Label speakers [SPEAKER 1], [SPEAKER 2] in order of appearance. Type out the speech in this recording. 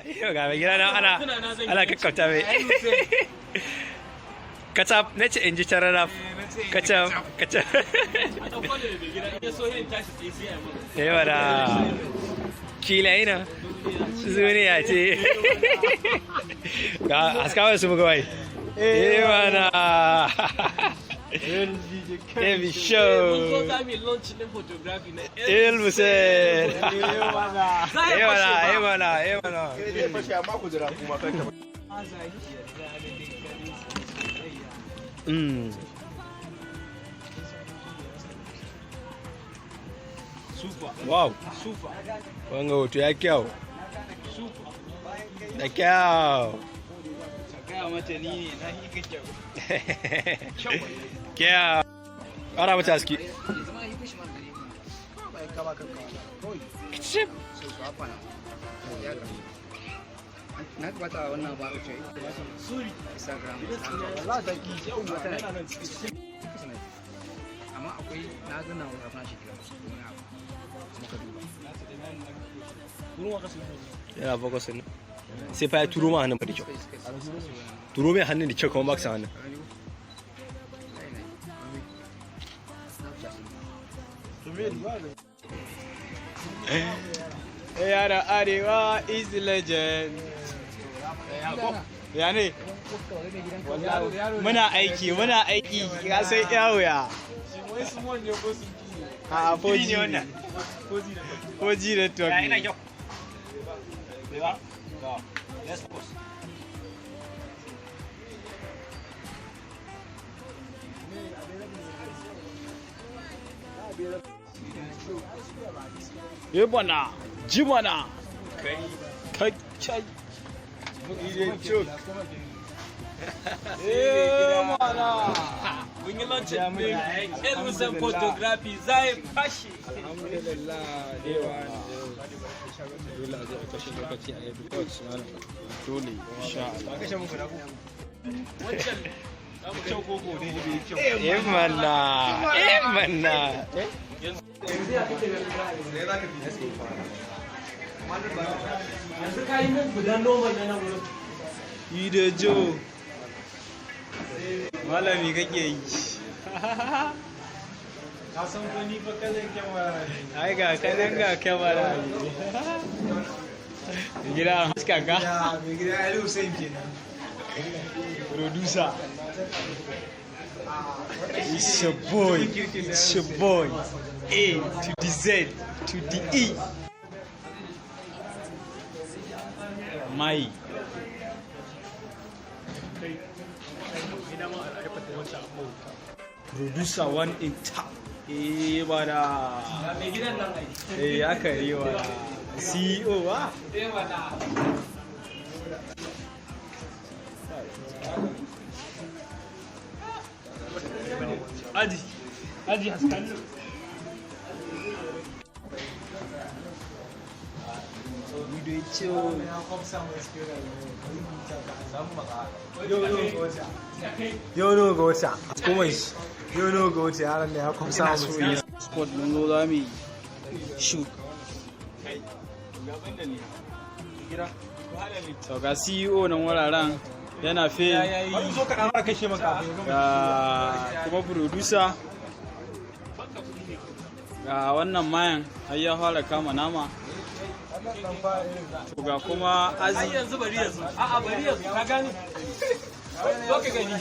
[SPEAKER 1] Yau ga mai gida nan ana kakkauta mai. Kacap na ce in ji tararraf. Kacap. Yawa da kila ina. Duniya ce. Ga haskawar su buga wai. Yawa na. kbshow. Ilmusen. Yawa na. Wow. Wanga hoto ya kyau. Da kyau.
[SPEAKER 2] Gaya mata ni ne na hika kyau.
[SPEAKER 1] Kyau. Ƙara mata haske.
[SPEAKER 2] Na bata wannan ba ce. Suri. Instagram. Amma akwai na gana wa kafin shi kira.
[SPEAKER 1] Yana focus ne. Sai fa ya turo ma hannun fa da kyau. Turo mai hannun da kyau kuma baka hannun.
[SPEAKER 3] Yara Arewa is legend. Ya ne? Muna aiki ka sai yawo ya. A 4G ne wannan. 4G network. Ya ina kyau. Let's pause. Yebana, jimana, kai. Mana. Mun yi lancin ilmusan photography zai fashi.
[SPEAKER 1] Alhamdulillah, dole a zo a kashe lokaci a yabi coach malam. Dole, insha Allah. Ba kashe muku da ku. Wancan zamu kyau koko ne bai kyau. Mana.
[SPEAKER 4] Yanzu ka yi min gudan noman na nan wurin.
[SPEAKER 3] Yi da jo. Malami kake yi.
[SPEAKER 4] Ka san ko ni fa kallon kyamara ne.
[SPEAKER 3] Ai ga kanan ga kyamara ne. Gida haska ka?
[SPEAKER 4] Mai gida Ali Hussein kenan.
[SPEAKER 3] Producer. It's your boy. A to the Z to the E. Mai. Producer one in top. Bada.
[SPEAKER 4] Mai gidan nan ai.
[SPEAKER 3] Aka yi wa CEO wa.
[SPEAKER 4] Bada. Aji haskan.
[SPEAKER 1] Yau no ga wata. Kuma yau no ga wata yaran da ya kwamsa mu.
[SPEAKER 3] Sport mun zo za mu yi shoot. To ga CEO nan wuraren yana fe ga kuma producer ga wannan mayan har ya fara kama nama. To ga kuma azi
[SPEAKER 4] Yanzu bari yanzu. A'a bari yanzu ka gani. Zo ka gani.